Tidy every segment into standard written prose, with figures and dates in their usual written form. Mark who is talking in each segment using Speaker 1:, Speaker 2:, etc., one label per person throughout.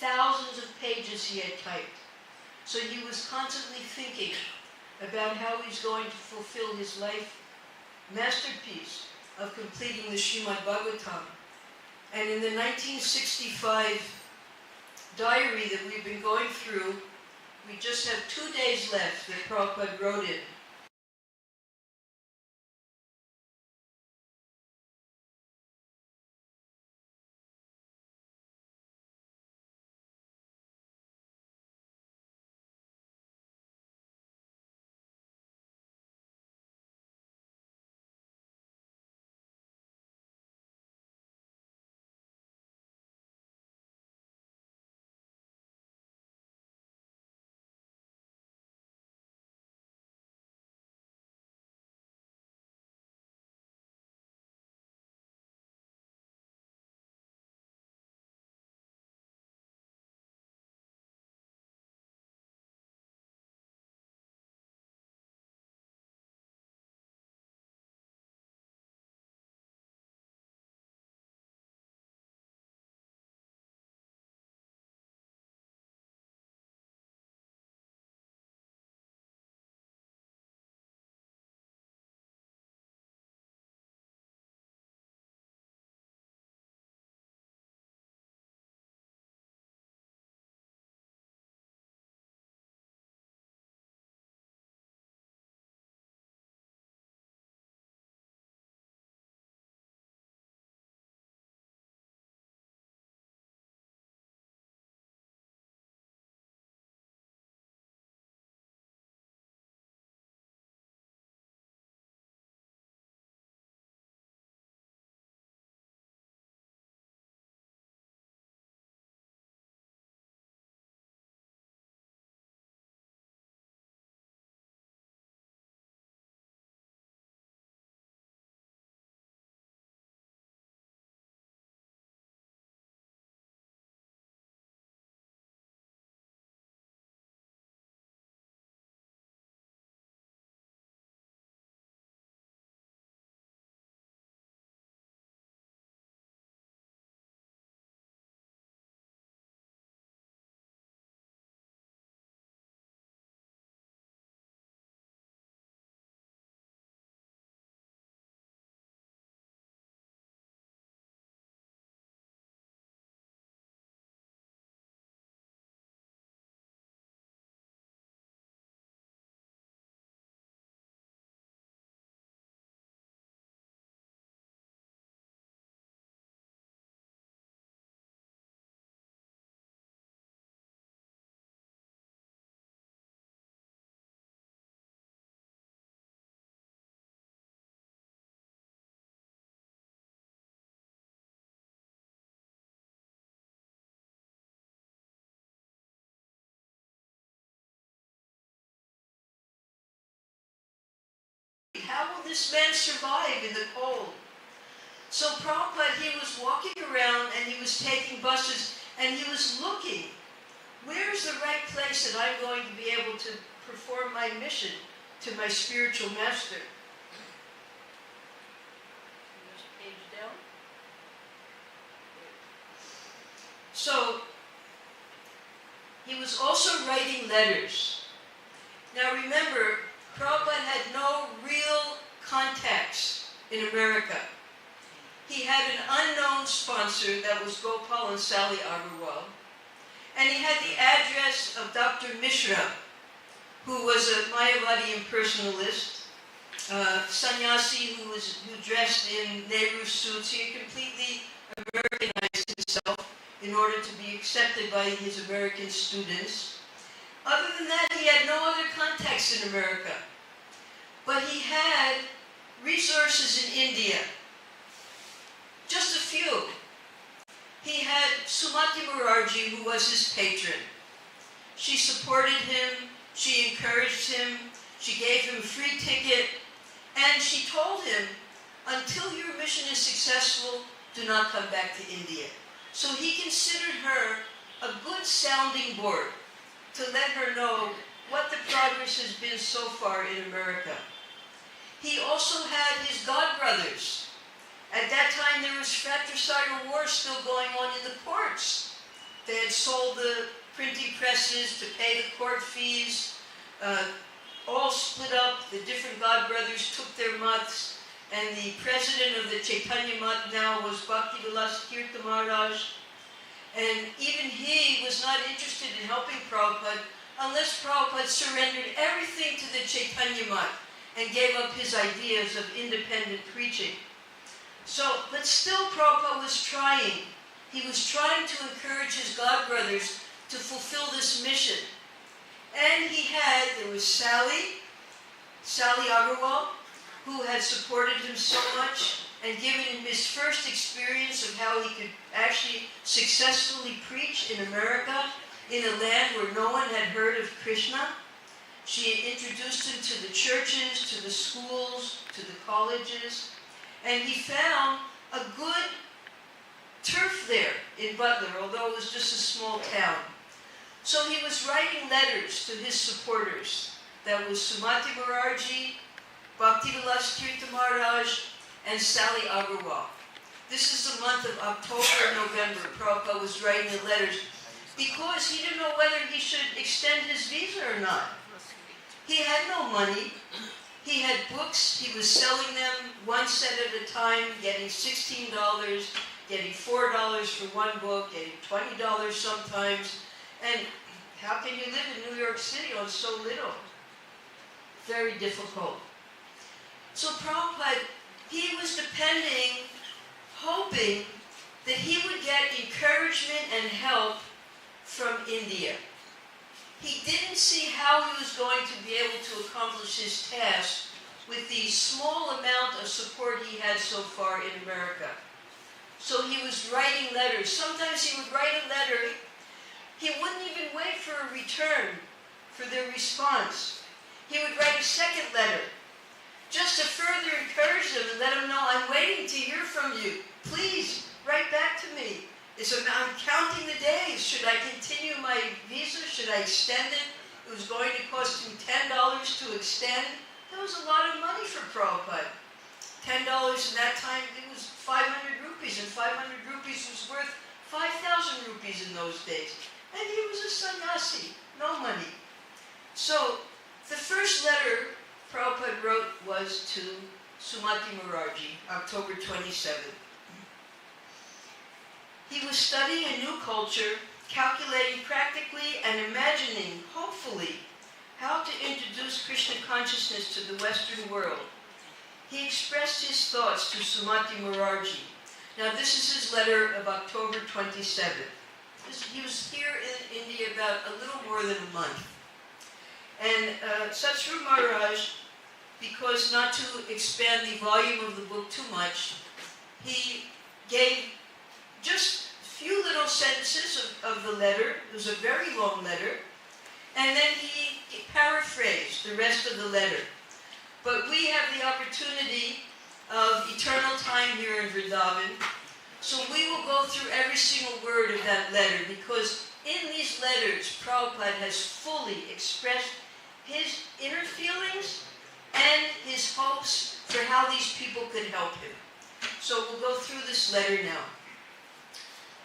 Speaker 1: thousands of pages he had typed. So he was constantly thinking about how he's going to fulfill his life masterpiece of completing the Srimad Bhagavatam. And in the 1965 diary that we've been going through, we just have 2 days left that Prabhupada wrote in. How will this man survive in the cold? So Prabhupada, he was walking around and he was taking buses and he was looking, where's the right place that I'm going to be able to perform my mission to my spiritual master? Next page down. So he was also writing letters. Now remember, Prabhupada had no real contacts in America. He had an unknown sponsor, that was Gopal and Sally Agarwal, and he had the address of Dr. Mishra, who was a Mayavadi impersonalist, sannyasi who dressed in Nehru suits. He had completely Americanized himself in order to be accepted by his American students. Other than that, he had no other contacts in America. But he had resources in India. Just a few. He had Sumati Morarji, who was his patron. She supported him, she encouraged him, she gave him a free ticket, and she told him, until your mission is successful, do not come back to India. So he considered her a good sounding board to let her know what the progress has been so far in America. He also had his godbrothers. At that time, there was fratricidal war still going on in the courts. They had sold the printing presses to pay the court fees. All split up. The different god brothers took their mats, and the president of the Chaitanya Mat now was Bhaktivilas Tirtha Maharaj. And even he was not interested in helping Prabhupada unless Prabhupada surrendered everything to the Chaitanya Mat and gave up his ideas of independent preaching. So, but still Prabhupada was trying. He was trying to encourage his god brothers to fulfill this mission. And there was Sally Agarwal, who had supported him so much and given him his first experience of how he could actually successfully preach in America, in a land where no one had heard of Krishna. She had introduced him to the churches, to the schools, to the colleges, and he found a good turf there in Butler, although it was just a small town. So he was writing letters to his supporters. That was Sumati Morarji, Bhaktivilas Tirtha Maharaj, and Sally Agarwal. This is the month of October and November. Prabhupada was writing the letters because he didn't know whether he should extend his visa or not. He had no money. He had books. He was selling them one set at a time, getting $16, getting $4 for one book, getting $20 sometimes. And how can you live in New York City on so little? Very difficult. So Prabhupada, he was depending, hoping that he would get encouragement and help from India. He didn't see how he was going to be able to accomplish his task with the small amount of support he had so far in America. So he was writing letters. Sometimes he would write a letter. He wouldn't even wait for a return for their response. He would write a second letter just to further encourage them and let them know, I'm waiting to hear from you. Please, write back to me. I'm counting the days. Should I continue my visa? Should I extend it? It was going to cost him $10 to extend. That was a lot of money for Prabhupada. $10 in that time, it was 500 rupees, and 500 rupees was worth 5,000 rupees in those days. And he was a sannyasi, no money. So, the first letter Prabhupada wrote was to Sumati Morarji, October 27th. He was studying a new culture, calculating practically and imagining, hopefully, how to introduce Krishna consciousness to the Western world. He expressed his thoughts to Sumati Morarji. Now this is his letter of October 27th. He was here in India about a little more than a month. And Satsru Maharaj, because not to expand the volume of the book too much, he gave just a few little sentences of the letter. It was a very long letter. And then he paraphrased the rest of the letter. But we have the opportunity of eternal time here in Vrindavan. So we will go through every single word of that letter, because in these letters, Prabhupada has fully expressed his inner feelings and his hopes for how these people could help him. So we'll go through this letter now.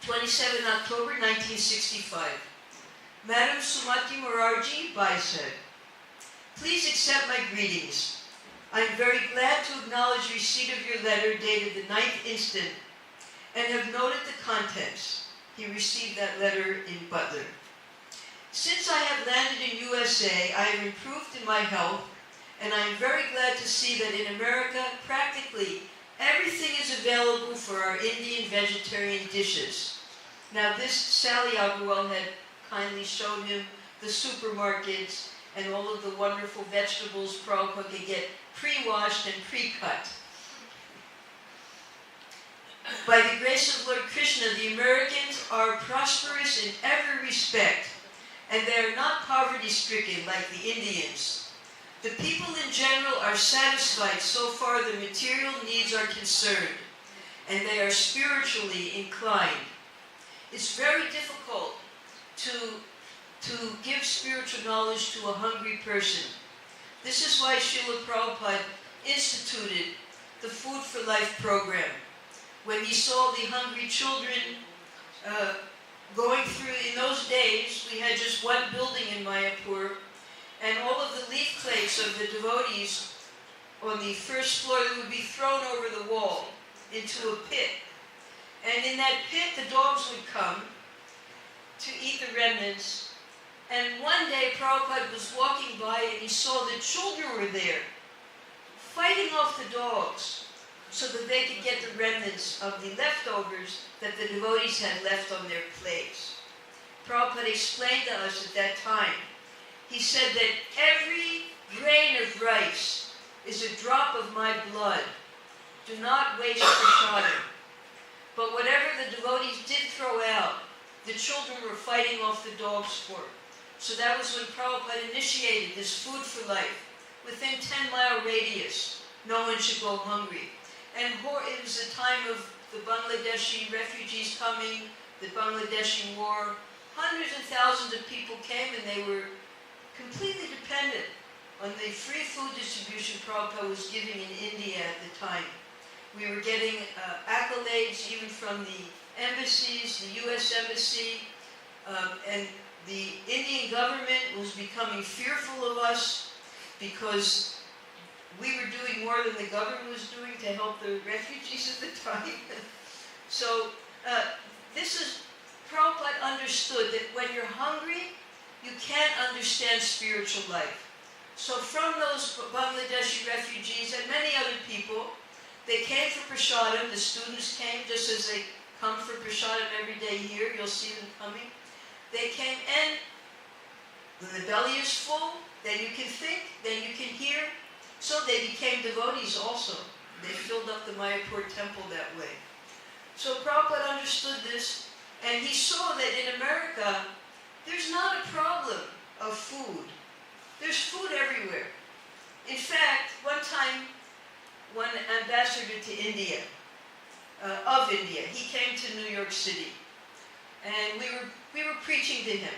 Speaker 1: 27 October 1965. Madam Sumati Morarji, Baisad. Please accept my greetings. I am very glad to acknowledge receipt of your letter dated the 9th instant and have noted the contents. He received that letter in Butler. Since I have landed in USA, I have improved in my health, and I am very glad to see that in America, practically everything is available for our Indian vegetarian dishes. Now this, Sally Agarwal had kindly shown him the supermarkets and all of the wonderful vegetables Prabhupada could get pre-washed and pre-cut. By the grace of Lord Krishna, the Americans are prosperous in every respect, and they are not poverty-stricken like the Indians. The people in general are satisfied so far the material needs are concerned, and they are spiritually inclined. It's very difficult to give spiritual knowledge to a hungry person. This is why Srila Prabhupada instituted the Food for Life program. When he saw the hungry children going through, in those days, we had just one building in Mayapur, and all of the leaf plates of the devotees on the first floor would be thrown over the wall into a pit. And in that pit, the dogs would come to eat the remnants. And one day, Prabhupada was walking by and he saw the children were there, fighting off the dogs so that they could get the remnants of the leftovers that the devotees had left on their plates. Prabhupada explained to us at that time, he said that every grain of rice is a drop of my blood. Do not waste prasadam. But whatever the devotees did throw out, the children were fighting off the dogs for. So that was when Prabhupada initiated this food for life. Within 10-mile radius, no one should go hungry. And it was the time of the Bangladeshi refugees coming, the Bangladeshi war. Hundreds and thousands of people came and they were completely dependent on the free food distribution Prabhupada was giving in India at the time. We were getting accolades even from the embassies, the U.S. Embassy, and the Indian government was becoming fearful of us because we were doing more than the government was doing to help the refugees at the time. So Prabhupada understood that when you're hungry, you can't understand spiritual life. So from those Bangladeshi refugees and many other people, they came for prasadam. The students came just as they come for prasadam every day here. You'll see them coming. They came, and when the belly is full, then you can think, then you can hear. So they became devotees also. They filled up the Mayapur temple that way. So Prabhupada understood this, and he saw that in America, there's not a problem of food. There's food everywhere. In fact, one time, one ambassador to India, he came to New York City, and we were preaching to him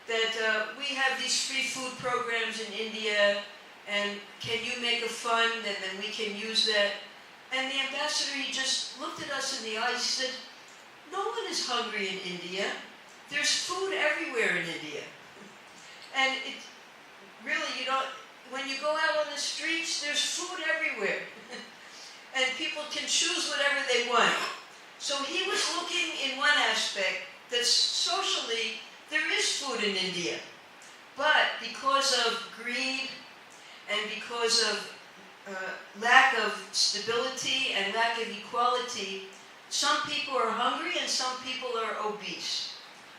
Speaker 1: that we have these free food programs in India, and can you make a fund, and then we can use that. And the ambassador, he just looked at us in the eyes, he said, no one is hungry in India. There's food everywhere in India. And it really, when you go out on the streets, there's food everywhere. And people can choose whatever they want. So he was looking in one aspect that socially there is food in India. But because of greed and because of lack of stability and lack of equality, some people are hungry and some people are obese.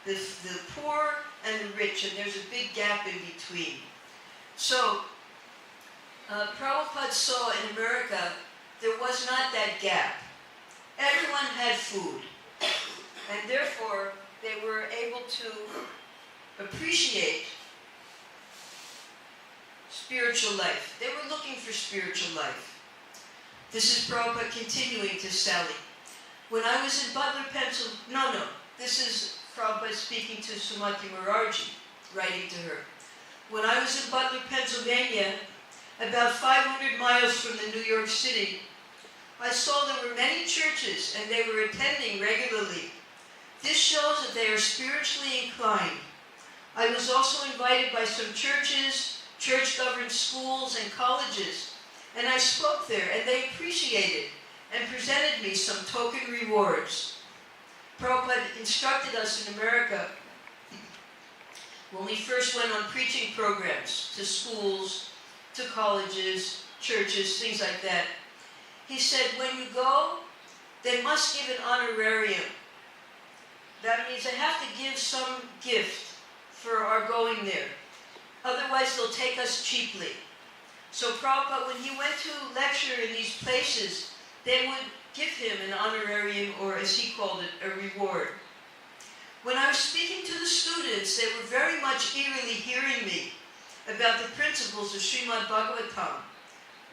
Speaker 1: The poor and the rich, and there's a big gap in between. So, Prabhupada saw in America there was not that gap. Everyone had food, and therefore they were able to appreciate spiritual life. They were looking for spiritual life. This is Prabhupada continuing to Sally. When I was in Butler, Pennsylvania, this is Prabhupada speaking to Sumati Morarji, writing to her. When I was in Butler, Pennsylvania, about 500 miles from the New York City, I saw there were many churches and they were attending regularly. This shows that they are spiritually inclined. I was also invited by some churches, church-governed schools, and colleges, and I spoke there, and they appreciated and presented me some token rewards. Prabhupada instructed us in America, when we first went on preaching programs to schools, to colleges, churches, things like that, he said, when you go, they must give an honorarium. That means they have to give some gift for our going there. Otherwise, they'll take us cheaply. So Prabhupada, when he went to lecture in these places, they would give him an honorarium, or as he called it, a reward. When I was speaking to the students, they were very much eagerly hearing me about the principles of Srimad Bhagavatam.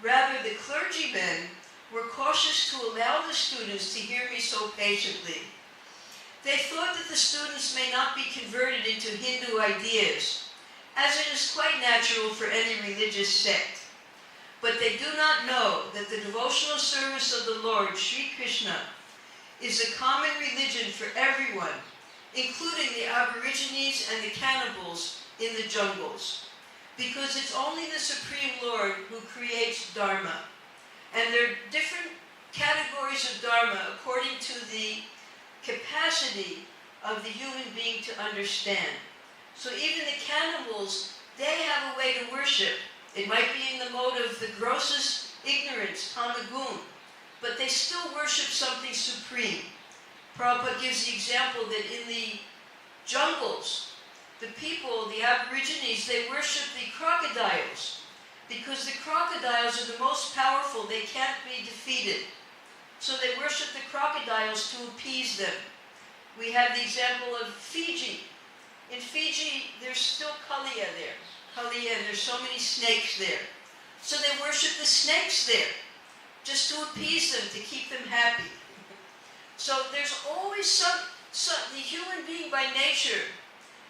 Speaker 1: Rather, the clergymen were cautious to allow the students to hear me so patiently. They thought that the students may not be converted into Hindu ideas, as it is quite natural for any religious sect. But they do not know that the devotional service of the Lord, Sri Krishna, is a common religion for everyone, including the Aborigines and the cannibals in the jungles. Because it's only the Supreme Lord who creates Dharma. And there are different categories of Dharma according to the capacity of the human being to understand. So even the cannibals, they have a way to worship. It might be in the mode of the grossest ignorance, tamagun, but they still worship something supreme. Prabhupada gives the example that in the jungles, the people, the Aborigines, they worship the crocodiles because the crocodiles are the most powerful. They can't be defeated. So they worship the crocodiles to appease them. We have the example of Fiji. In Fiji, there's still Kalia there. Kalia, and there's so many snakes there. So they worship the snakes there, just to appease them, to keep them happy. So there's always the human being by nature,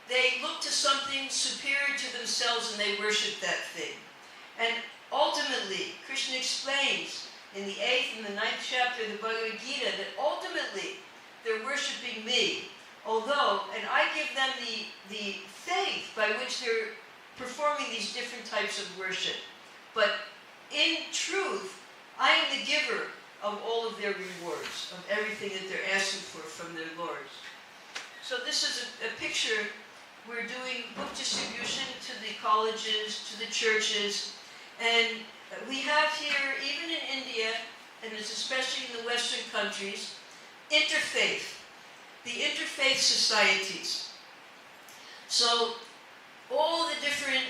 Speaker 1: they look to something superior to themselves and they worship that thing. And ultimately, Krishna explains in the 8th and the 9th chapter of the Bhagavad Gita that ultimately they're worshiping me. Although, and I give them the faith by which they're performing these different types of worship. But in truth, I am the giver of all of their rewards, of everything that they're asking for from their lords. So this is a picture. We're doing book distribution to the colleges, to the churches, and we have here, even in India, and it's especially in the Western countries, interfaith, the interfaith societies. So all the different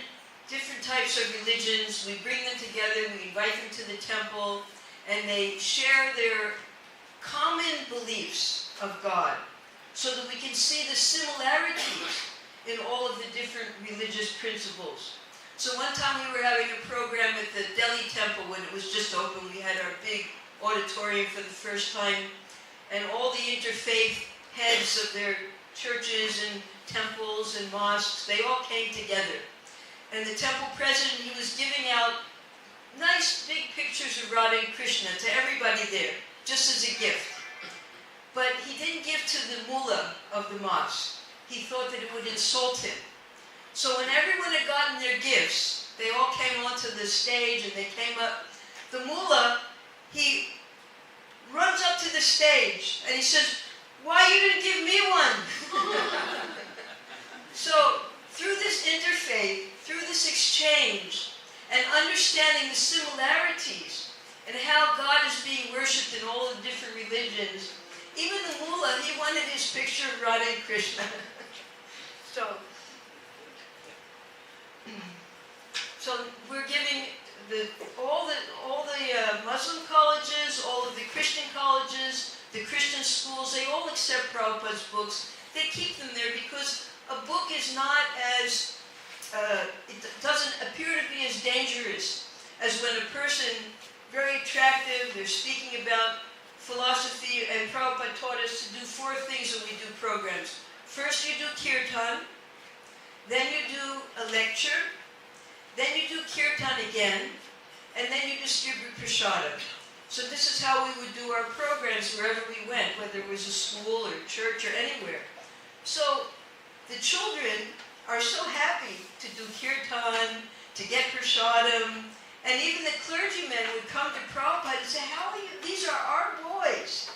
Speaker 1: types of religions, we bring them together, we invite them to the temple, and they share their common beliefs of God, so that we can see the similarities in all of the different religious principles. So one time we were having a program at the Delhi temple when it was just open. We had our big auditorium for the first time, and all the interfaith heads of their churches and temples and mosques, they all came together. And the temple president, he was giving out nice big pictures of Radha and Krishna to everybody there, just as a gift. But he didn't give to the mullah of the mosque. He thought that it would insult him. So when everyone had gotten their gifts, they all came onto the stage and they came up. The mullah, he runs up to the stage and he says, "Why you didn't give me one?" So through this interfaith, through this exchange, and understanding the similarities and how God is being worshipped in all the different religions, even the mullah, he wanted his picture of Radha and Krishna. So we're giving all the Muslim colleges, all of the Christian colleges, the Christian schools, they all accept Prabhupada's books. They keep them there because a book is not as, it doesn't appear to be as dangerous as when a person, very attractive, they're speaking about philosophy, and Prabhupada taught us to do 4 things when we do programs. First you do kirtan, then you do a lecture, then you do kirtan again, and then you distribute prasadam. So this is how we would do our programs wherever we went, whether it was a school or church or anywhere. So the children are so happy to do kirtan, to get prasadam, and even the clergymen would come to Prabhupada and say, "How are you? These are our boys.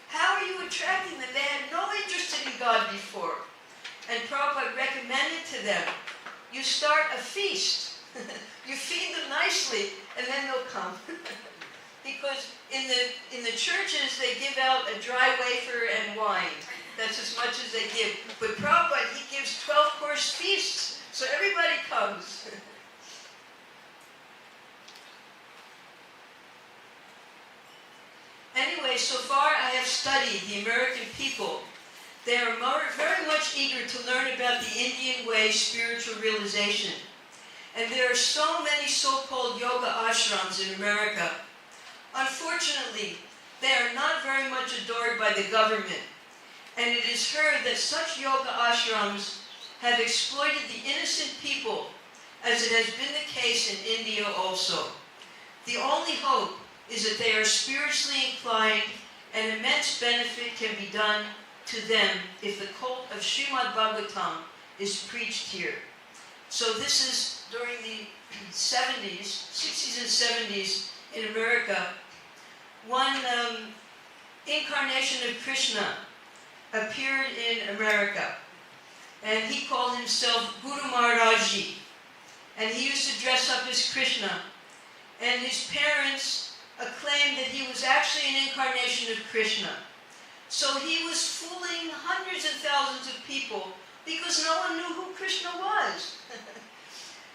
Speaker 1: How are you attracting them? They had no interest in God before." And Prabhupada recommended to them, you start a feast. You feed them nicely, and then they'll come. Because in the churches, they give out a dry wafer and wine. That's as much as they give. But Prabhupada, he gives 12-course feasts, so everybody comes. Anyway, so far I have studied the American people. They are very much eager to learn about the Indian way spiritual realization. And there are so many so-called yoga ashrams in America. Unfortunately, they are not very much adored by the government. And it is heard that such yoga ashrams have exploited the innocent people, as it has been the case in India also. The only hope is that they are spiritually inclined and immense benefit can be done to them if the cult of Srimad Bhagavatam is preached here. So this is during the 70s, 60s and 70s in America. One incarnation of Krishna appeared in America, and he called himself Guru Morarji, and he used to dress up as Krishna, and his parents acclaimed that he was actually an incarnation of Krishna. So he was fooling hundreds and thousands of people because no one knew who Krishna was.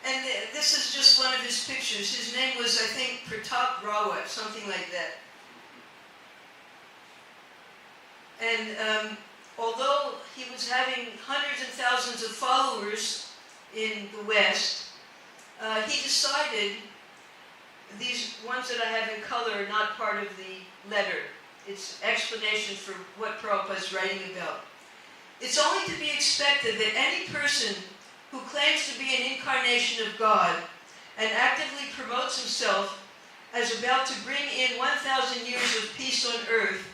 Speaker 1: And this is just one of his pictures. His name was, I think, Pratap Rawat, something like that. And although he was having hundreds and thousands of followers in the West, he decided, these ones that I have in color are not part of the letter. It's explanation for what Prabhupada is writing about. It's only to be expected that any person who claims to be an incarnation of God and actively promotes himself as about to bring in 1,000 years of peace on earth,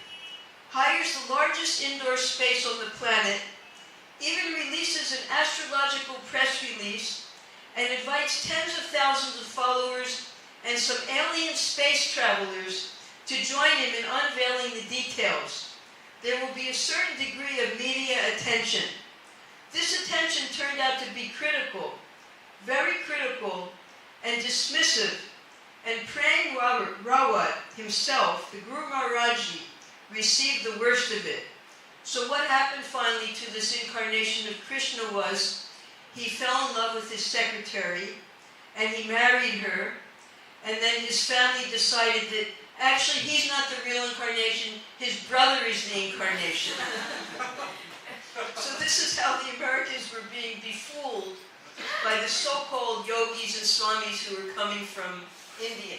Speaker 1: hires the largest indoor space on the planet, even releases an astrological press release, and invites tens of thousands of followers and some alien space travelers to join him in unveiling the details. There will be a certain degree of media attention. This attention turned out to be critical, very critical, and dismissive, and praying Rawat himself, the Guru Morarji, received the worst of it. So what happened finally to this incarnation of Krishna was, he fell in love with his secretary, and he married her, and then his family decided that actually he's not the real incarnation, his brother is the incarnation. So this is how the Americans were being befooled by the so-called yogis and swamis who were coming from India.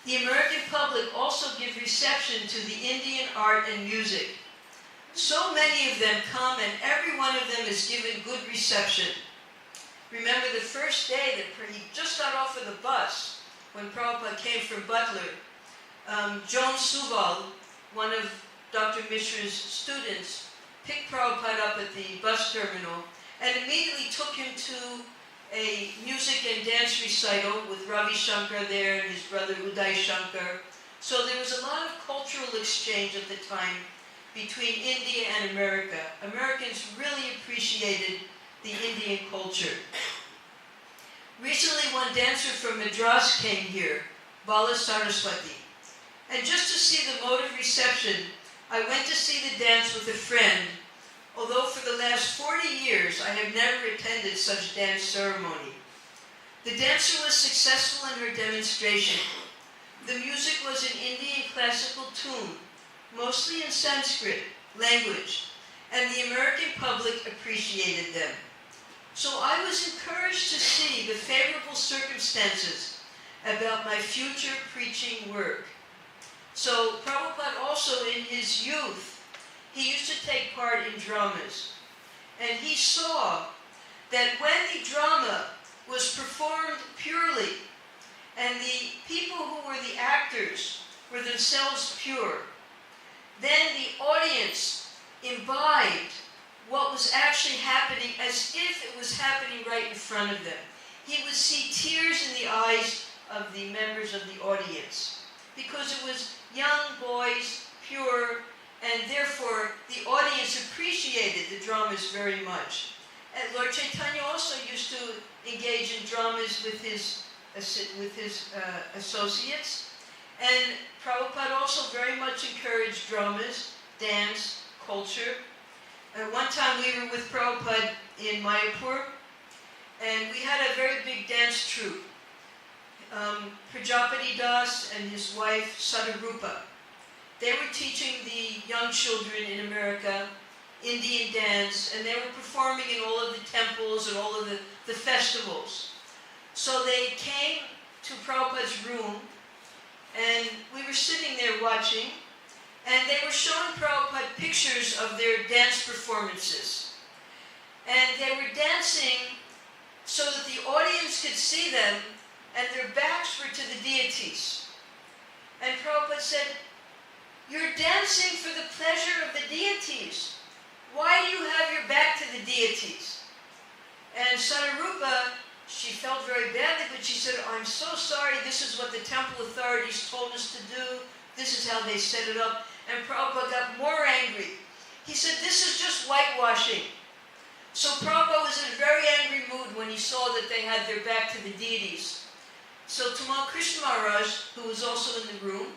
Speaker 1: The American public also give reception to the Indian art and music. So many of them come, and every one of them is given good reception. Remember the first day that he just got off of the bus, when Prabhupada came from Butler, Joan Suval, one of Dr. Mishra's students, picked Prabhupada up at the bus terminal and immediately took him to a music and dance recital with Ravi Shankar there and his brother Uday Shankar. So there was a lot of cultural exchange at the time between India and America. Americans really appreciated the Indian culture. Recently, one dancer from Madras came here, Bala Saraswati. And just to see the mode of reception, I went to see the dance with a friend, although for the last 40 years I have never attended such dance ceremony. The dancer was successful in her demonstration. The music was an Indian classical tune, mostly in Sanskrit language, and the American public appreciated them. So I was encouraged to see the favorable circumstances about my future preaching work. So Prabhupada also in his youth, he used to take part in dramas. And he saw that when the drama was performed purely, and the people who were the actors were themselves pure, then the audience imbibed what was actually happening as if it was happening right in front of them. He would see tears in the eyes of the members of the audience because it was young boys, pure, and therefore the audience appreciated the dramas very much. And Lord Chaitanya also used to engage in dramas with his associates, and Prabhupada also very much encouraged dramas, dance, culture. One time we were with Prabhupada in Mayapur, and we had a very big dance troupe. Prajapati Das and his wife Sadarupa. They were teaching the young children in America Indian dance, and they were performing in all of the temples and all of the festivals. So they came to Prabhupada's room, and we were sitting there watching, and they were showing Prabhupada pictures of their dance performances. And they were dancing so that the audience could see them, and their backs were to the deities. And Prabhupada said, You're dancing for the pleasure of the deities. Why do you have your back to the deities? And Sanarupa, she felt very badly, but she said, I'm so sorry, this is what the temple authorities told us to do. This is how they set it up. And Prabhupada got more angry. He said, this is just whitewashing. So Prabhupada was in a very angry mood when he saw that they had their back to the deities. So Tamal Krishna Maharaj, who was also in the room,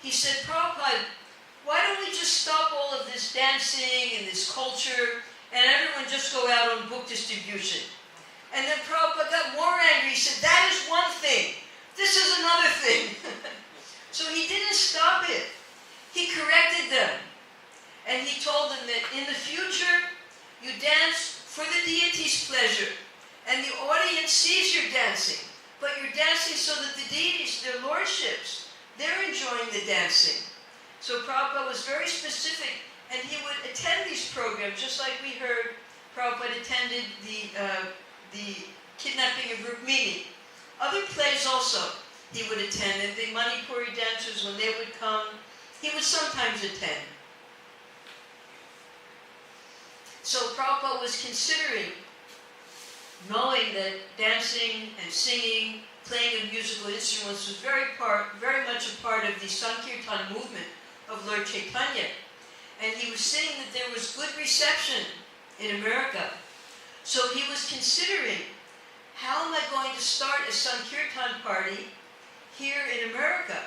Speaker 1: he said, Prabhupada, why don't we just stop all of this dancing and this culture and everyone just go out on book distribution? And then Prabhupada got more angry. He said, that is one thing. This is another thing. So he didn't stop it. He corrected them. And he told them that in the future, you dance for the deity's pleasure. And the audience sees you're dancing. But you're dancing so that the deities, their lordships, they're enjoying the dancing. So Prabhupada was very specific, and he would attend these programs, just like we heard Prabhupada attended the kidnapping of Rukmini. Other plays also he would attend, and the Manipuri dancers, when they would come, he would sometimes attend. So Prabhupada was considering, knowing that dancing and singing, playing of musical instruments was very much a part of the Sankirtan movement of Lord Chaitanya. And he was seeing that there was good reception in America. So he was considering, how am I going to start a Sankirtan party here in America?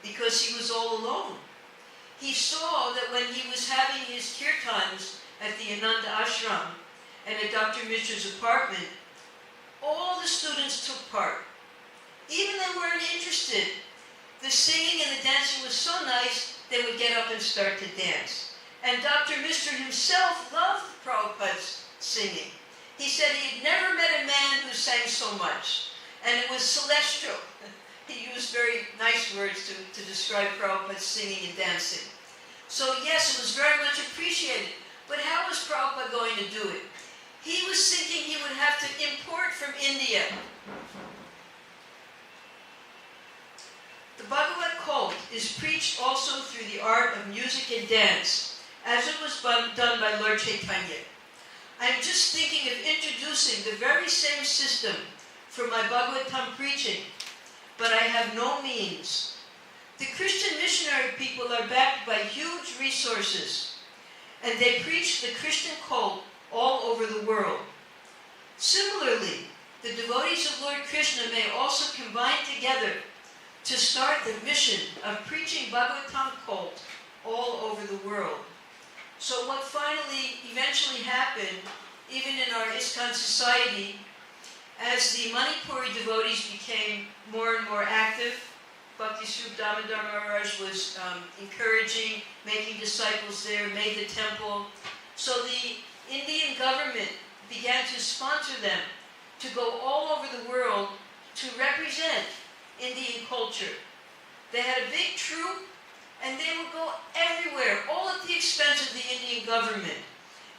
Speaker 1: Because he was all alone. He saw that when he was having his kirtans at the Ananda Ashram and at Dr. Mishra's apartment, all the students took part. Even they weren't interested. The singing and the dancing was so nice, they would get up and start to dance. And Dr. Mishra himself loved Prabhupada's singing. He said he had never met a man who sang so much. And it was celestial. He used very nice words to describe Prabhupada's singing and dancing. So yes, it was very much appreciated. But how was Prabhupada going to do it? He was thinking he would have to import from India. The Bhagavad cult is preached also through the art of music and dance, as it was done by Lord Chaitanya. I am just thinking of introducing the very same system for my Bhagavatam preaching, but I have no means. The Christian missionary people are backed by huge resources, and they preach the Christian cult all over the world. Similarly, the devotees of Lord Krishna may also combine together to start the mission of preaching Bhagavatam cult all over the world. So what eventually happened, even in our ISKCON society, as the Manipuri devotees became more and more active, Bhakti Swarup Damodar Maharaj was encouraging, making disciples there, made the temple. So the Indian government began to sponsor them to go all over the world to represent Indian culture. They had a big troupe, and they would go everywhere, all at the expense of the Indian government.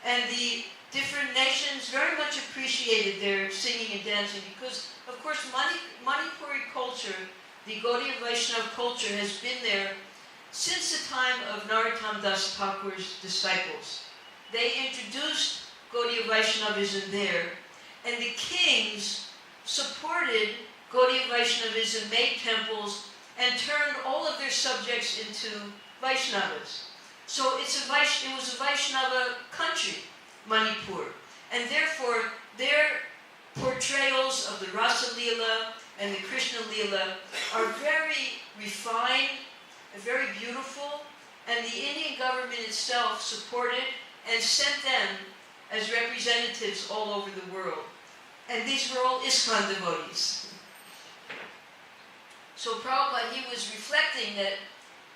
Speaker 1: And the different nations very much appreciated their singing and dancing because, of course, Manipuri culture, the Gaudiya Vaishnava culture, has been there since the time of Narottam Das Thakur's disciples. They introduced Gaudiya Vaishnavism there, and the kings supported Gaudiya Vaishnavism, made temples, and turned all of their subjects into Vaishnavas. So it was a Vaishnava country, Manipur. And therefore, their portrayals of the Rasa Leela and the Krishna Leela are very refined, very beautiful, and the Indian government itself supported and sent them as representatives all over the world. And these were all ISKCON devotees. So Prabhupada, he was reflecting that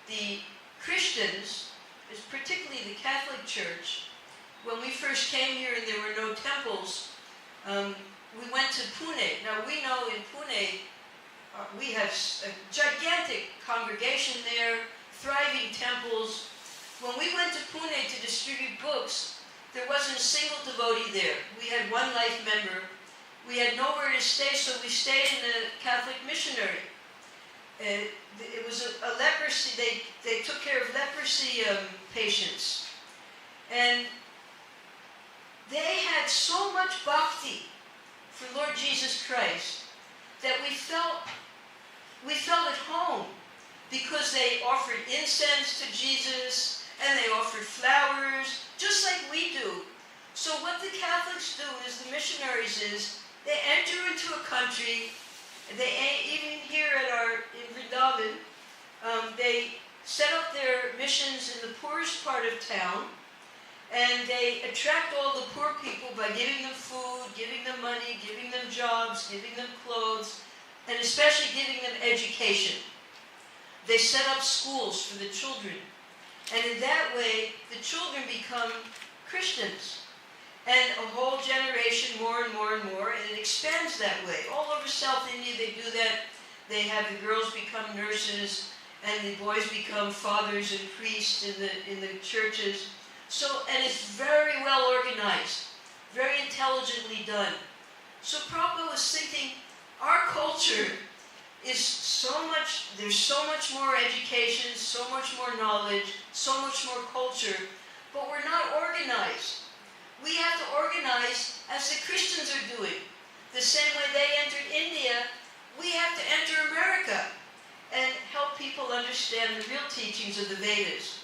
Speaker 1: the Christians, particularly the Catholic Church, when we first came here and there were no temples, we went to Pune. Now we know in Pune, we have a gigantic congregation there, thriving temples. When we went to Pune to distribute books, there wasn't a single devotee there. We had one life member. We had nowhere to stay, so we stayed in a Catholic missionary. it was a leprosy, they took care of leprosy patients. And they had so much bhakti for Lord Jesus Christ that we felt at home, because they offered incense to Jesus and they offered flowers, just like we do. So what the Catholics do, is the missionaries, is they enter into a country. Even here in Vrindavan, they set up their missions in the poorest part of town, and they attract all the poor people by giving them food, giving them money, giving them jobs, giving them clothes, and especially giving them education. They set up schools for the children, and in that way, the children become Christians. And a whole generation, more and more and more, and it expands that way. All over South India, they do that. They have the girls become nurses, and the boys become fathers and priests in the churches. So, and it's very well organized, very intelligently done. So Prabhupada was thinking, our culture is there's so much more education, so much more knowledge, so much more culture, but we're not organized. We have to organize as the Christians are doing. The same way they entered India, we have to enter America and help people understand the real teachings of the Vedas.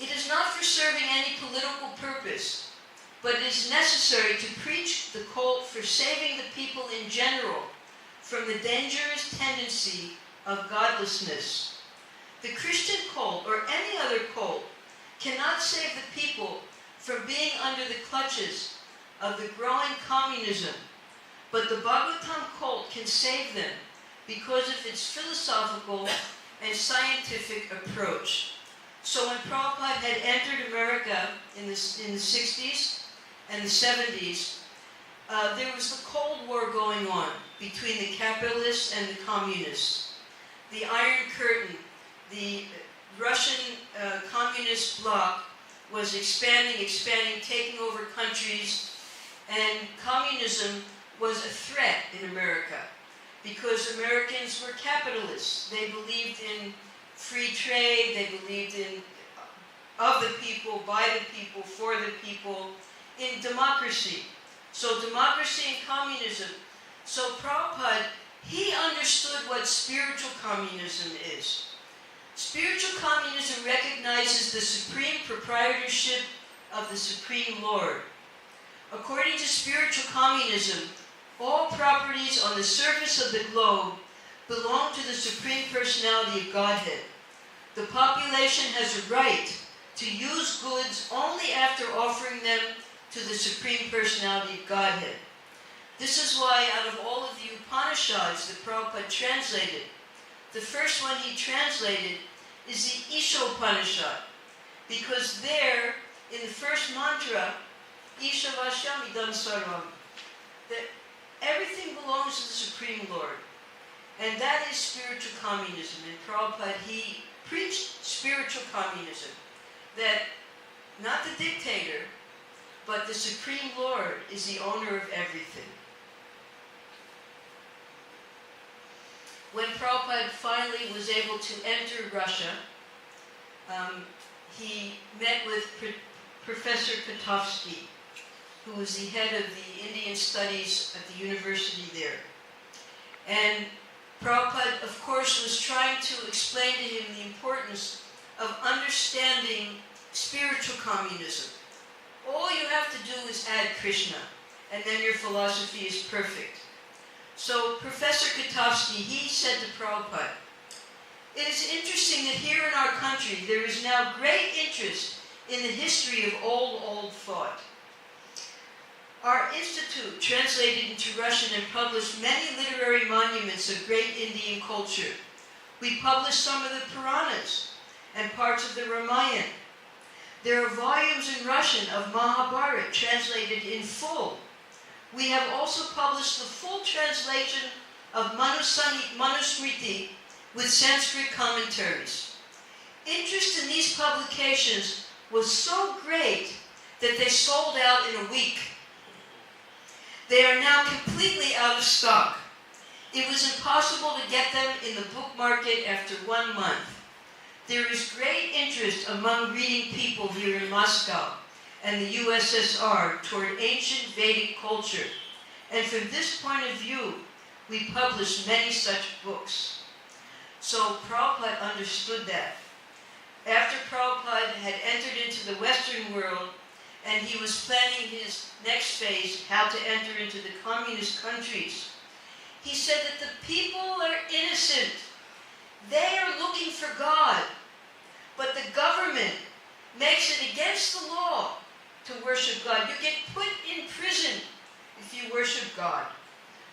Speaker 1: It is not for serving any political purpose, but it is necessary to preach the call for saving the people in general from the dangerous tendency of godlessness. The Christian cult, or any other cult, cannot save the people from being under the clutches of the growing communism, but the Bhagavatam cult can save them because of its philosophical and scientific approach. So when Prabhupada had entered America in the 60s and the 70s, there was the Cold War going on between the capitalists and the communists. The Iron Curtain, the Russian communist bloc was expanding, taking over countries, and communism was a threat in America because Americans were capitalists. They believed in free trade, they believed in of the people, by the people, for the people, in democracy. So democracy and communism. So Prabhupada, he understood what spiritual communism is. Spiritual communism recognizes the supreme proprietorship of the Supreme Lord. According to spiritual communism, all properties on the surface of the globe belong to the Supreme Personality of Godhead. The population has a right to use goods only after offering them to the Supreme Personality of Godhead. This is why out of all of the Upanishads that Prabhupada translated, the first one he translated is the Ishopanishad, because there, in the first mantra, Isha Vashamidam Sarvam, that everything belongs to the Supreme Lord. And that is spiritual communism. And Prabhupada, he preached spiritual communism, that not the dictator, but the Supreme Lord is the owner of everything. When Prabhupada finally was able to enter Russia, he met with Professor Kotovsky, who was the head of the Indian studies at the university there. And Prabhupada, of course, was trying to explain to him the importance of understanding spiritual communism. All you have to do is add Krishna, and then your philosophy is perfect. So Professor Kotovsky, he said to Prabhupada, "It is interesting that here in our country there is now great interest in the history of old thought. Our institute translated into Russian and published many literary monuments of great Indian culture. We published some of the Puranas and parts of the Ramayana. There are volumes in Russian of Mahabharata translated in full. We have also published the full translation of Manusmriti with Sanskrit commentaries. Interest in these publications was so great that they sold out in a week. They are now completely out of stock. It was impossible to get them in the book market after 1 month. There is great interest among reading people here in Moscow and the USSR toward ancient Vedic culture, and from this point of view, we publish many such books. So Prabhupada understood that. After Prabhupada had entered into the Western world, and he was planning his next phase, how to enter into the communist countries, he said that the people are innocent. They are looking for God, but the government makes it against the law to worship God. You get put in prison if you worship God.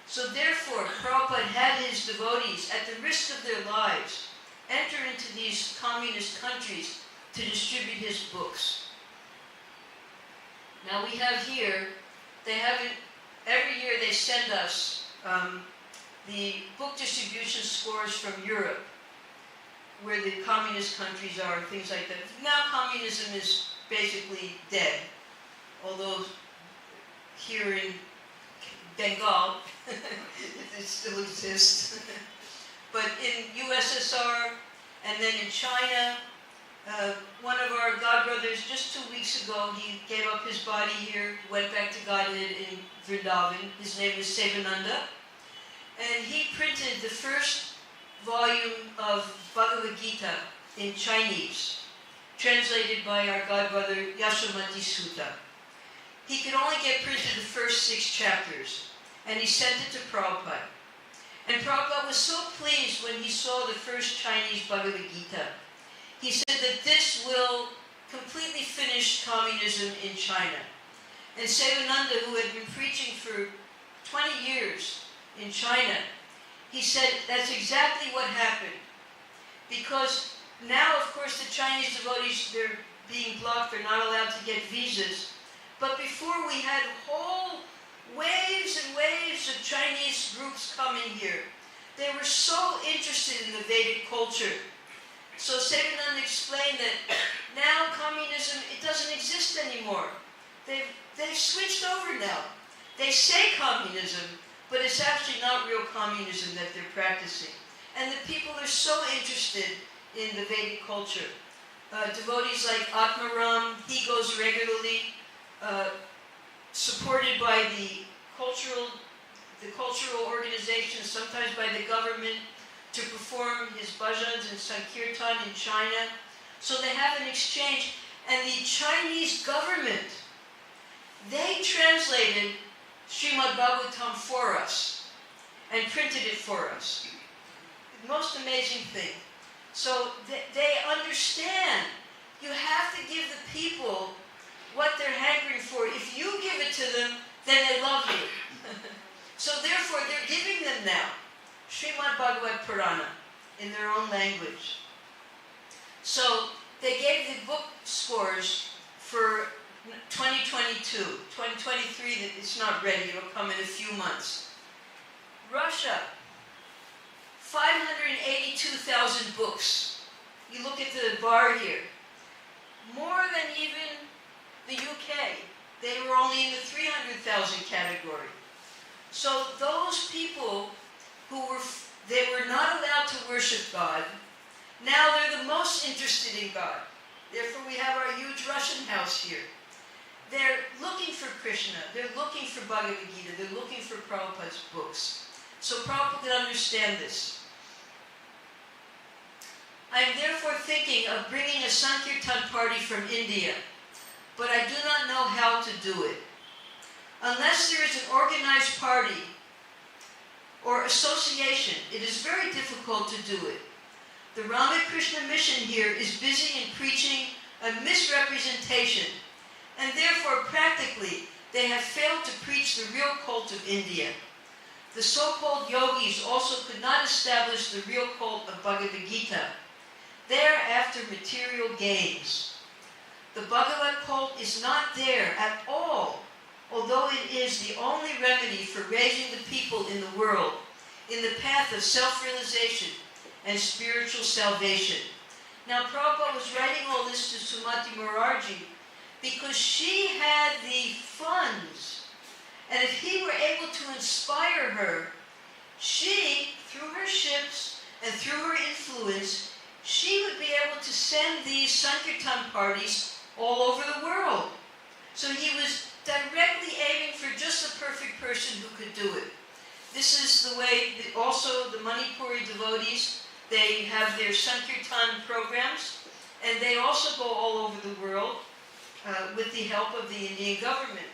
Speaker 1: So therefore, Prabhupada had his devotees, at the risk of their lives, enter into these communist countries to distribute his books. Now we have here, every year they send us the book distribution scores from Europe, where the communist countries are and things like that. Now communism is basically dead, although here in Bengal it still exists. But in USSR and then in China, one of our godbrothers just 2 weeks ago, he gave up his body here, went back to Godhead in Vrindavan. His name is Sevananda. And he printed the first volume of Bhagavad Gita in Chinese, translated by our godbrother Sumati Sutta. He could only get printed the first 6 chapters, and he sent it to Prabhupada. And Prabhupada was so pleased when he saw the first Chinese Bhagavad Gita. He said that this will completely finish communism in China. And Sevananda, who had been preaching for 20 years in China, he said that's exactly what happened. Because now, of course, the Chinese devotees, they're being blocked, they're not allowed to get visas. But before, we had whole waves and waves of Chinese groups coming here. They were so interested in the Vedic culture. So Sevananda explained that now communism, it doesn't exist anymore. They've switched over now. They say communism, but it's actually not real communism that they're practicing. And the people are so interested in the Vedic culture. Devotees like Atmaram, he goes regularly, supported by the cultural organizations, sometimes by the government, to perform his bhajans and sankirtan in China. So they have an exchange. And the Chinese government, they translated Srimad Bhagavatam for us and printed it for us. The most amazing thing. So they understand you have to give the people what they're hankering for. If you give it to them, then they love you. So therefore, they're giving them now Srimad Bhagavad Purana in their own language. So they gave the book scores for 2022. 2023, it's not ready. It'll come in a few months. Russia, 582,000 books. You look at the bar here. More than even the UK. They were only in the 300,000 category. So those people who were not allowed to worship God, now they're the most interested in God. Therefore we have our huge Russian house here. They're looking for Krishna, they're looking for Bhagavad Gita, they're looking for Prabhupada's books. So Prabhupada could understand this. I am therefore thinking of bringing a Sankirtan party from India, but I do not know how to do it. Unless there is an organized party or association, it is very difficult to do it. The Ramakrishna mission here is busy in preaching a misrepresentation, and therefore practically they have failed to preach the real cult of India. The so-called yogis also could not establish the real cult of Bhagavad Gita. They are after material gains. The Bhagavad cult is not there at all, although it is the only remedy for raising the people in the world in the path of self-realization and spiritual salvation. Now Prabhupada was writing all this to Sumati Morarji because she had the funds, and if he were able to inspire her, she, through her ships and through her influence, she would be able to send these Sankirtan parties all over the world. So he was directly aiming for just the perfect person who could do it. This is the way that also the Manipuri devotees, they have their Sankirtan programs, and they also go all over the world with the help of the Indian government.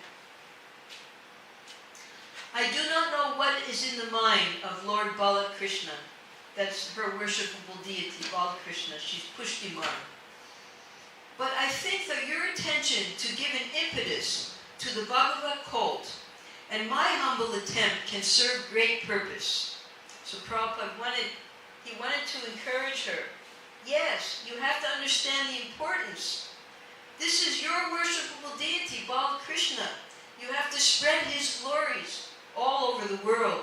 Speaker 1: I do not know what is in the mind of Lord Balakrishna. That's her worshipable deity, Balakrishna. She's Pushtiman. But I think that your intention to give an impetus to the Bhagavad cult and my humble attempt can serve great purpose. So Prabhupada wanted to encourage her. Yes, you have to understand the importance. This is your worshipable deity, Balakrishna. You have to spread his glories all over the world.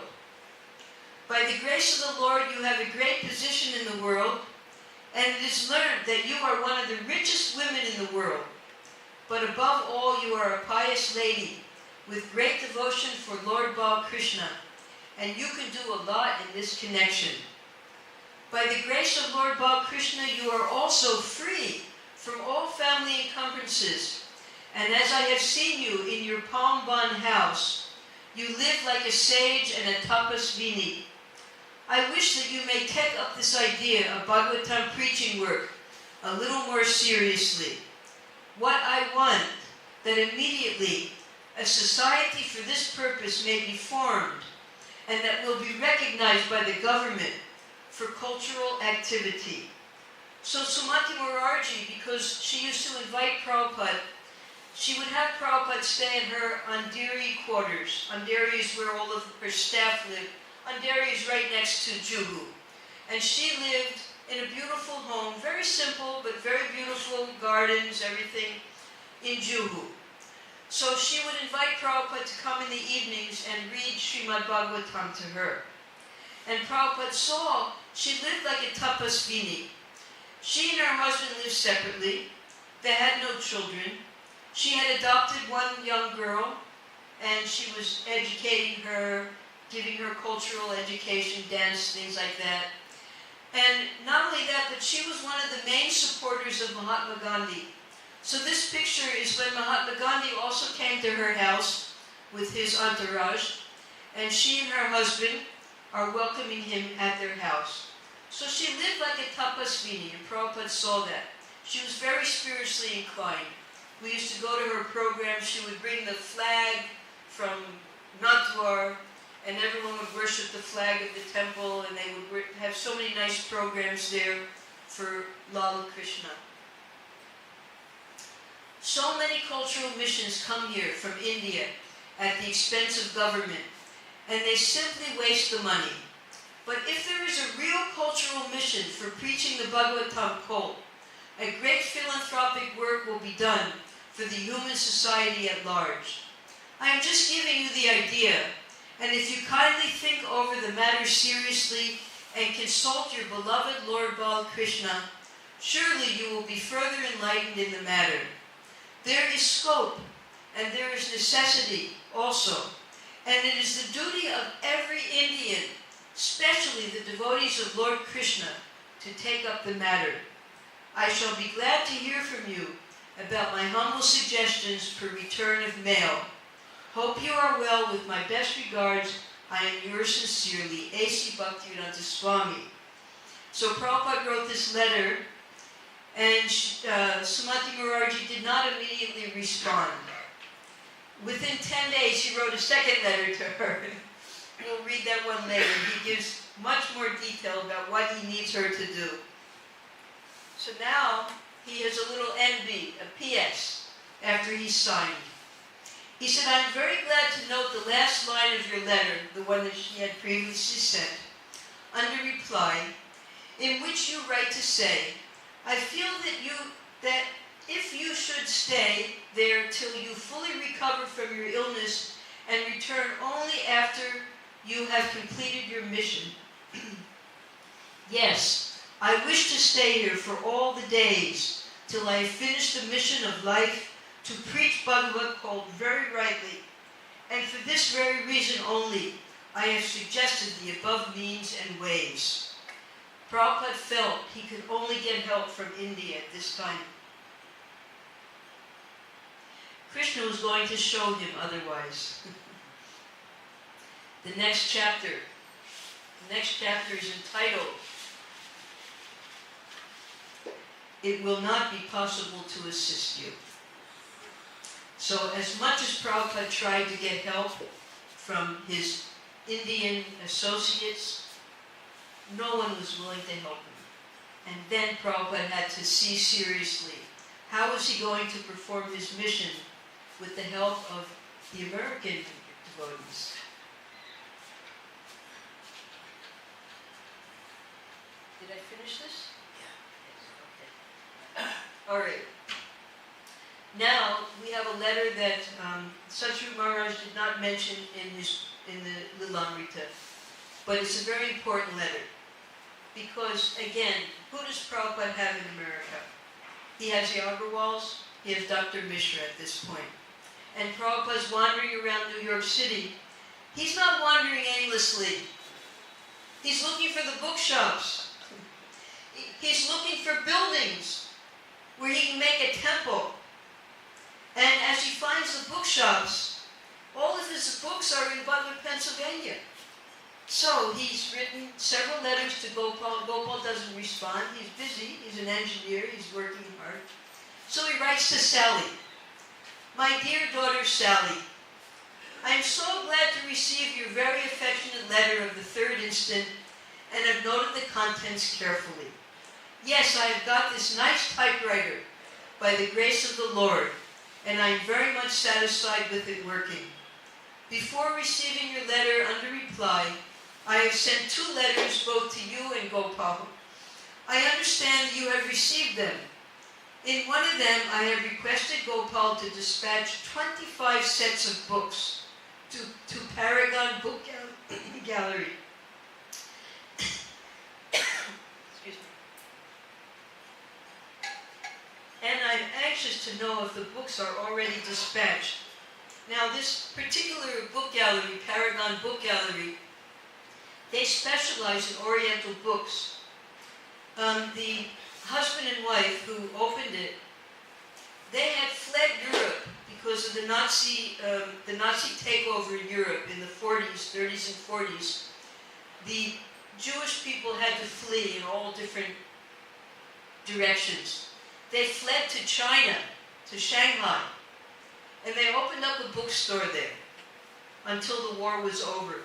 Speaker 1: By the grace of the Lord, you have a great position in the world, and it is learned that you are one of the richest women in the world. But above all, you are a pious lady with great devotion for Lord Balakrishna, and you can do a lot in this connection. By the grace of Lord Balakrishna, you are also free from all family encumbrances, and as I have seen you in your Palmban house, you live like a sage and a tapasvini. I wish that you may take up this idea of Bhagavatam preaching work a little more seriously. What I want, that immediately a society for this purpose may be formed, and that will be recognized by the government for cultural activity. So Sumati Morarji, because she used to invite Prabhupada, she would have Prabhupada stay in her Andheri quarters. Andheri is where all of her staff lived. Andheri is right next to Juhu. And she lived in a beautiful home, very simple, but very beautiful gardens, everything, in Juhu. So she would invite Prabhupada to come in the evenings and read Srimad Bhagavatam to her. And Prabhupada saw she lived like a tapasvini. She and her husband lived separately. They had no children. She had adopted one young girl, and she was educating her, giving her cultural education, dance, things like that. And not only that, but she was one of the main supporters of Mahatma Gandhi. So this picture is when Mahatma Gandhi also came to her house with his entourage, and she and her husband are welcoming him at their house. So she lived like a tapasvini, and Prabhupada saw that. She was very spiritually inclined. We used to go to her program. She would bring the flag from Natwar, and everyone would worship the flag of the temple, and they would have so many nice programs there for Lala Krishna. So many cultural missions come here from India at the expense of government, and they simply waste the money. But if there is a real cultural mission for preaching the Bhagavatam cult, a great philanthropic work will be done for the human society at large. I am just giving you the idea, and if you kindly think over the matter seriously and consult your beloved Lord Balakrishna, surely you will be further enlightened in the matter. There is scope, and there is necessity also, and it is the duty of every Indian, especially the devotees of Lord Krishna, to take up the matter. I shall be glad to hear from you about my humble suggestions for return of mail. Hope you are well. With my best regards, I am yours sincerely, A.C. Bhaktivedanta Swami. So Prabhupada wrote this letter, and Sumati Morarji did not immediately respond. Within 10 days, he wrote a second letter to her. We'll read that one later. He gives much more detail about what he needs her to do. So now, he has a little NB, a PS, after he signed. He said, I am very glad to note the last line of your letter, the one that she had previously sent, under reply, in which you write to say, I feel that if you should stay there till you fully recover from your illness and return only after you have completed your mission. Yes, I wish to stay here for all the days till I have finished the mission of life to preach Bhagavad called very rightly. And for this very reason only, I have suggested the above means and ways. Prabhupada felt he could only get help from India at this time. Krishna was going to show him otherwise. The next chapter is entitled, It Will Not Be Possible to Assist You. So as much as Prabhupada tried to get help from his Indian associates, no one was willing to help him. And then Prabhupada had to see seriously, how was he going to perform his mission with the help of the American devotees? Did I finish this? Yeah. Okay. All right. Now we have a letter that Satsuru Maharaj did not mention in the Lilamrita, but it's a very important letter because, again, who does Prabhupada have in America? He has the Agarwals, he has Dr. Mishra at this point. And Prabhupada's wandering around New York City. He's not wandering aimlessly. He's looking for the bookshops. He's looking for buildings where he can make a temple. And as he finds the bookshops, all of his books are in Butler, Pennsylvania. So he's written several letters to Gopal. Gopal doesn't respond. He's busy. He's an engineer. He's working hard. So he writes to Sally. My dear daughter Sally, I am so glad to receive your very affectionate letter of the 3rd instant and have noted the contents carefully. Yes, I have got this nice typewriter by the grace of the Lord, and I am very much satisfied with it working. Before receiving your letter under reply, I have sent 2 letters both to you and Gopal. I understand you have received them. In one of them, I have requested Gopal to dispatch 25 sets of books to Paragon Book Gallery. Excuse me. And I'm anxious to know if the books are already dispatched. Now, this particular book gallery, Paragon Book Gallery, they specialize in Oriental books. The husband and wife who opened it, they had fled Europe because of the Nazi takeover in Europe in the 40s, 30s and 40s. The Jewish people had to flee in all different directions. They fled to China, to Shanghai, and they opened up a bookstore there until the war was over.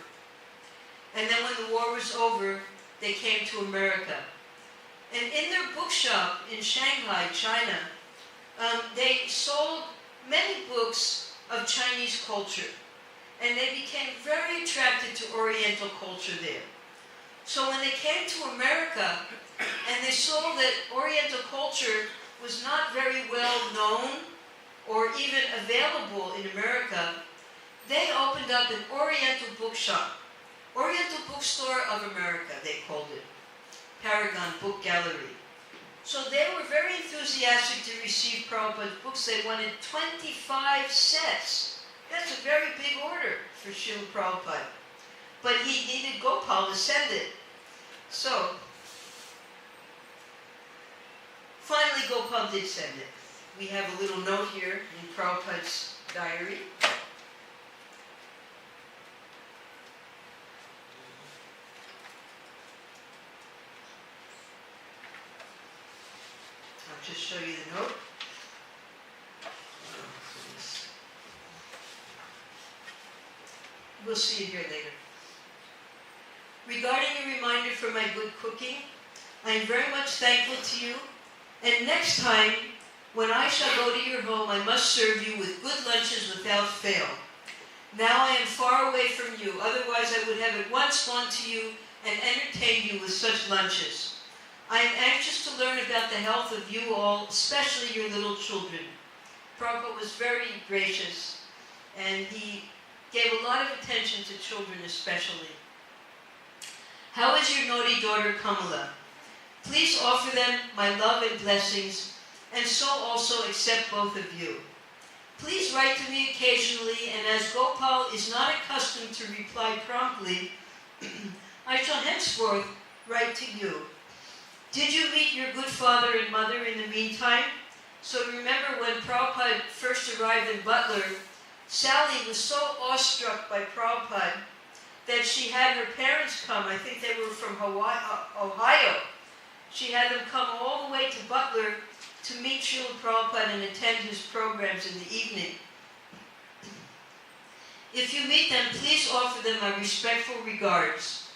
Speaker 1: And then when the war was over, they came to America. And in their bookshop in Shanghai, China, they sold many books of Chinese culture. And they became very attracted to Oriental culture there. So when they came to America, and they saw that Oriental culture was not very well known or even available in America, they opened up an Oriental bookshop. Oriental Bookstore of America, they called it. Paragon Book Gallery. So they were very enthusiastic to receive Prabhupada's books. They wanted 25 sets. That's a very big order for Srila Prabhupada. But he needed Gopal to send it. So, finally Gopal did send it. We have a little note here in Prabhupada's diary. I'll just show you the note. We'll see it here later. Regarding a reminder for my good cooking, I am very much thankful to you, and next time, when I shall go to your home, I must serve you with good lunches without fail. Now I am far away from you, otherwise I would have at once gone to you and entertained you with such lunches. I am anxious to learn about the health of you all, especially your little children. Prabhupada was very gracious, and he gave a lot of attention to children especially. How is your naughty daughter Kamala? Please offer them my love and blessings, and so also accept both of you. Please write to me occasionally, and as Gopal is not accustomed to reply promptly, I shall henceforth write to you. Did you meet your good father and mother in the meantime? So remember when Prabhupada first arrived in Butler, Sally was so awestruck by Prabhupada that she had her parents come. I think they were from Ohio. She had them come all the way to Butler to meet Srila Prabhupada and attend his programs in the evening. If you meet them, please offer them my respectful regards.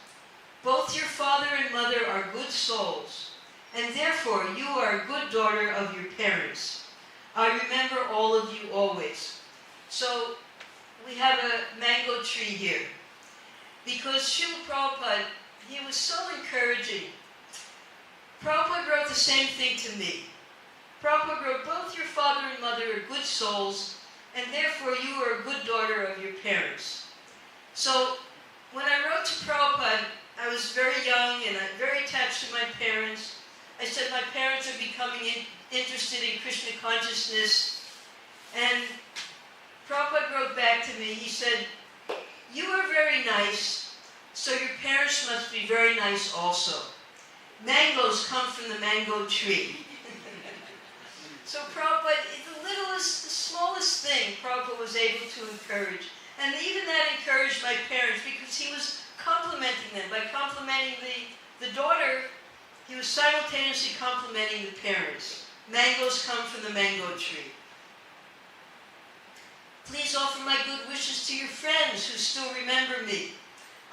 Speaker 1: Both your father and mother are good souls, and therefore you are a good daughter of your parents. I remember all of you always. So we have a mango tree here. Because Srila Prabhupada, he was so encouraging. Prabhupada wrote the same thing to me. Prabhupada wrote, both your father and mother are good souls, and therefore you are a good daughter of your parents. So when I wrote to Prabhupada, I was very young and I'm very attached to my parents. I said my parents are becoming interested in Krishna consciousness. And Prabhupada wrote back to me, he said, you are very nice, so your parents must be very nice also. Mangoes come from the mango tree. So Prabhupada, the smallest thing Prabhupada was able to encourage. And even that encouraged my parents because he was complimenting them. By complimenting the daughter, he was simultaneously complimenting the parents. Mangoes come from the mango tree. Please offer my good wishes to your friends who still remember me.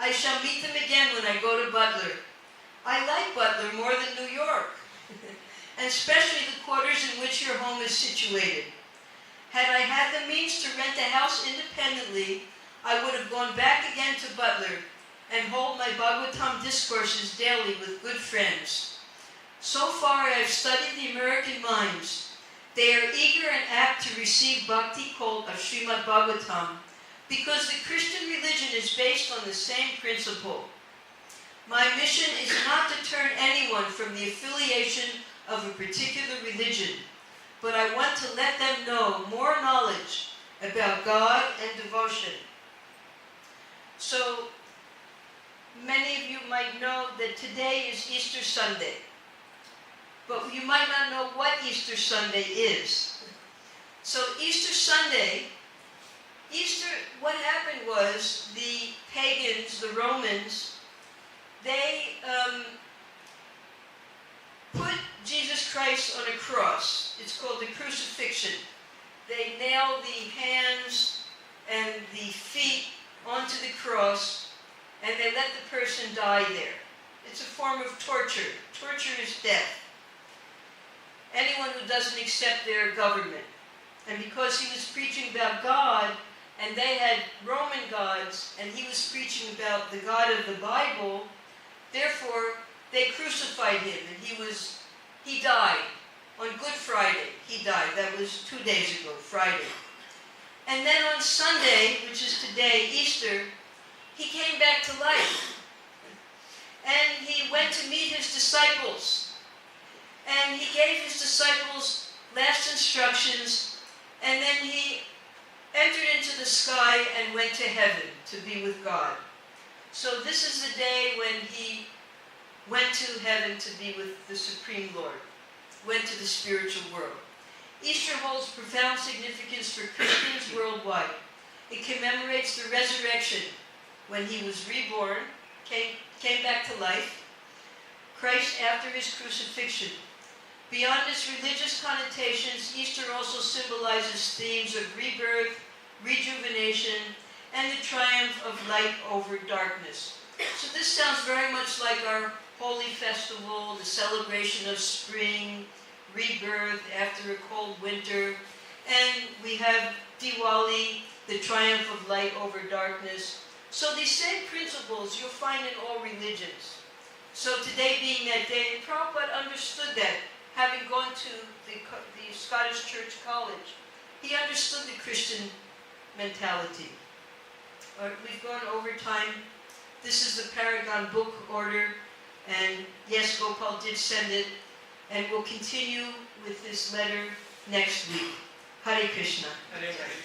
Speaker 1: I shall meet them again when I go to Butler. I like Butler more than New York, and especially the quarters in which your home is situated. Had I had the means to rent a house independently, I would have gone back again to Butler and hold my Bhagavatam discourses daily with good friends. So far I have studied the American minds. They are eager and apt to receive bhakti called of Srimad Bhagavatam because the Christian religion is based on the same principle. My mission is not to turn anyone from the affiliation of a particular religion, but I want to let them know more knowledge about God and devotion. So, many of you might know that today is Easter Sunday. But you might not know what Easter Sunday is. So Easter Sunday, what happened was the pagans, the Romans, they put Jesus Christ on a cross. It's called the crucifixion. They nailed the hands and the feet onto the cross, and they let the person die there. It's a form of torture. Torture is death. Anyone who doesn't accept their government. And because he was preaching about God, and they had Roman gods, and he was preaching about the God of the Bible, therefore they crucified him, and he died. On Good Friday, he died. That was 2 days ago, Friday. And then on Sunday, which is today, Easter, he came back to life. And he went to meet his disciples. And he gave his disciples last instructions, and then he entered into the sky and went to heaven to be with God. So this is the day when he went to heaven to be with the Supreme Lord, went to the spiritual world. Easter holds profound significance for Christians worldwide. It commemorates the resurrection when he was reborn, came back to life, Christ after his crucifixion. Beyond its religious connotations, Easter also symbolizes themes of rebirth, rejuvenation, and the triumph of light over darkness. So this sounds very much like our holy festival, the celebration of spring, rebirth after a cold winter. And we have Diwali, the triumph of light over darkness. So these same principles you'll find in all religions. So today being that day, Prabhupada understood that. Having gone to the Scottish Church College, he understood the Christian mentality. We've gone over time. This is the Paragon book order, and yes, Gopal did send it, and we'll continue with this letter next week. Hare Krishna.
Speaker 2: Hare Krishna.